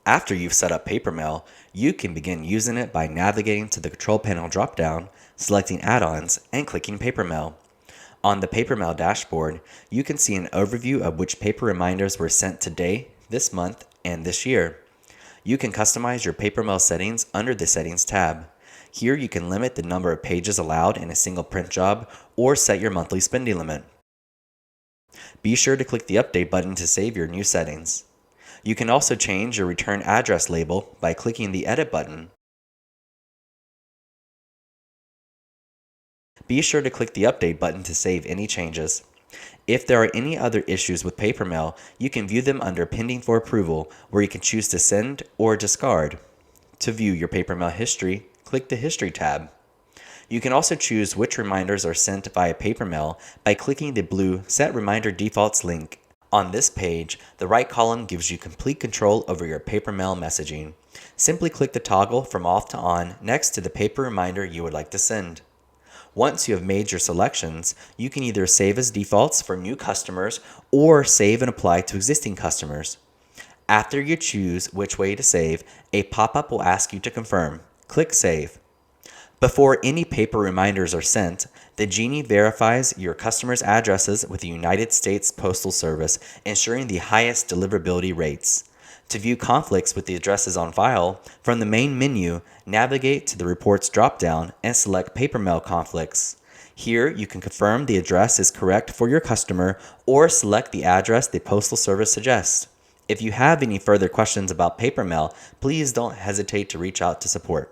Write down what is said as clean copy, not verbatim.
After you've set up paper mail, you can begin using it by navigating to the control panel dropdown, selecting add-ons, and clicking paper mail. On the paper mail dashboard, you can see an overview of which paper reminders were sent today, this month, and this year. You can customize your paper mail settings under the Settings tab. Here you can limit the number of pages allowed in a single print job or set your monthly spending limit. Be sure to click the Update button to save your new settings. You can also change your return address label by clicking the Edit button. Be sure to click the Update button to save any changes. If there are any other issues with paper mail, you can view them under Pending for Approval, where you can choose to send or discard. To view your paper mail history, click the History tab. You can also choose which reminders are sent via paper mail by clicking the blue Set Reminder Defaults link. On this page, the right column gives you complete control over your paper mail messaging. Simply click the toggle from off to on next to the paper reminder you would like to send. Once you have made your selections, you can either save as defaults for new customers or save and apply to existing customers. After you choose which way to save, a pop-up will ask you to confirm. Click Save. Before any paper reminders are sent, the Genie verifies your customers' addresses with the United States Postal Service, ensuring the highest deliverability rates. To view conflicts with the addresses on file, from the main menu, navigate to the Reports dropdown and select Paper Mail Conflicts. Here, you can confirm the address is correct for your customer or select the address the Postal Service suggests. If you have any further questions about paper mail, please don't hesitate to reach out to support.